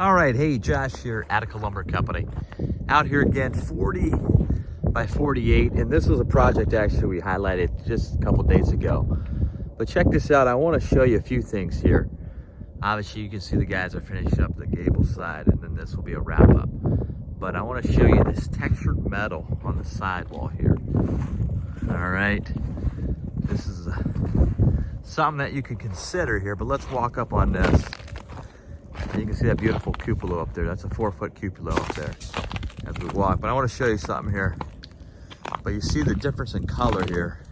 All right, hey, Josh here, Attica Lumber Company. Out here again, 40 by 48, and this was a project actually we highlighted just a couple days ago. But check this out, I want to show you a few things here. Obviously, you can see the guys are finishing up the gable side, and then this will be a wrap up. But I want to show you this textured metal on the sidewall here. All right, this is something that you can consider here, but let's walk up on this. You can see that beautiful cupola up there. That's a 4-foot cupola up there as we walk. But I want to show you something here. But you see the difference in color here.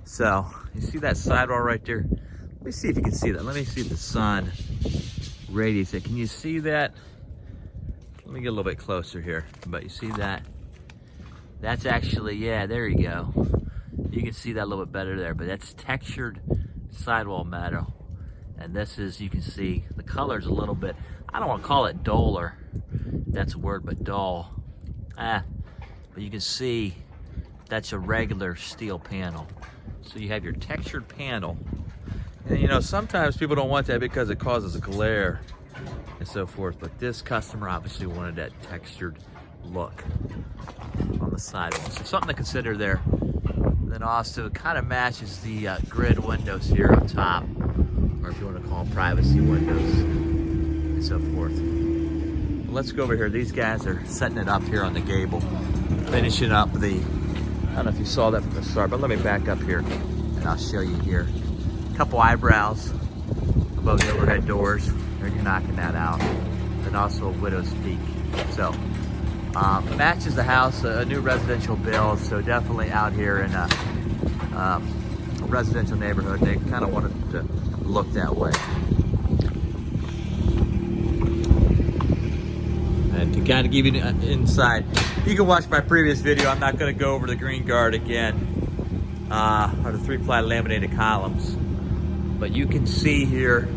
So you see that sidewall right there? Let me see if you can see that. Let me see if the sun radiates it. Can you see that? Let me get a little bit closer here. But you see that? That's actually, yeah, there you go. You can see that a little bit better there. But that's textured sidewall metal. And this is, you can see, the color's a little bit, I don't want to call it duller. That's a word, but dull. But you can see that's a regular steel panel. So you have your textured panel. And you know, sometimes people don't want that because it causes a glare and so forth. But this customer obviously wanted that textured look on the sidewall. So something to consider there. Then also, it kind of matches the grid windows here on top, or if you want to call them privacy windows and so forth. Let's go over here. These guys are setting it up here on the gable, finishing up the, I don't know if you saw that from the start, but let me back up here and I'll show you here. A couple eyebrows above the overhead doors. They're knocking that out. And also a widow's peak. So, matches the house, a new residential build, so definitely out here in a residential neighborhood. They kind of wanted to look that way. And to kind of give you an insight, you can watch my previous video. I'm not going to go over the green guard again, or the 3-ply laminated columns, but you can see here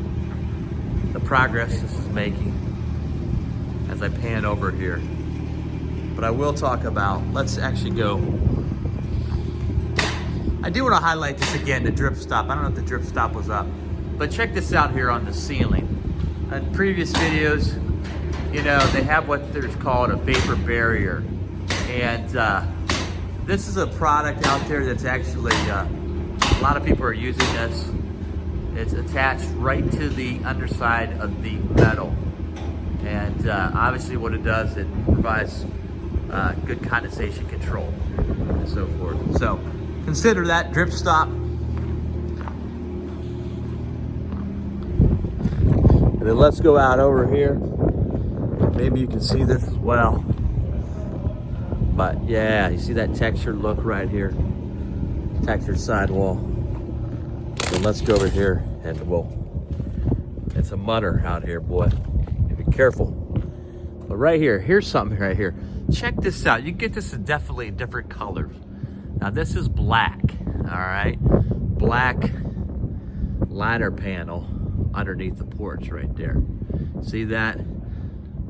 the progress this is making as I pan over here. But I will talk about, let's actually go. I do want to highlight this again, the drip stop. I don't know if the drip stop was up, but check this out here on the ceiling. In previous videos, you know, they have what there's called a vapor barrier. And this is a product out there that's actually, a lot of people are using this. It's attached right to the underside of the metal. And obviously what it does, it provides good condensation control and so forth. So consider that drip stop. And then let's go out over here. Maybe you can see this as well. But yeah, you see that textured look right here. Textured sidewall. So let's go over here and it's a mutter out here, boy. Be careful. But right here, here's something right here. Check this out. You get this in definitely different colors. Now this is black, all right? Black liner panel underneath the porch right there. See that?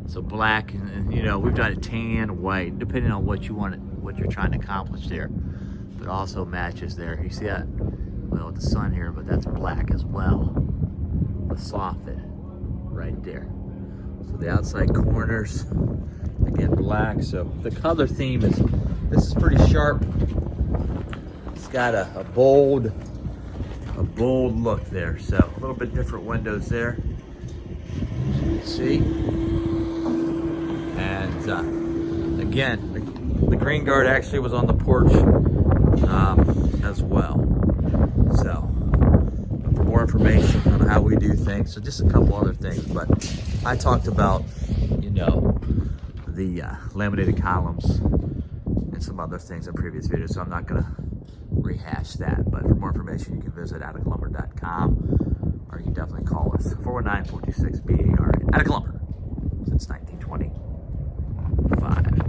So black, and you know, we've done it tan, white, depending on what you want, what you're trying to accomplish there. But also matches there. You see that? Well, with the sun here, but that's black as well. The soffit right there. So the outside corners, again, black. So the color theme is, this is pretty sharp. It's got a bold look there. So a little bit different windows there. As you can see. And again, the green guard actually was on the porch as well. So for more information on how we do things, so just a couple other things, but I talked about, you know, the laminated columns and some other things in previous videos, so I'm not going to rehash that. But for more information, you can visit atticalumber.com, or you can definitely call us 419-426-BAR. Attica Lumber since 1925.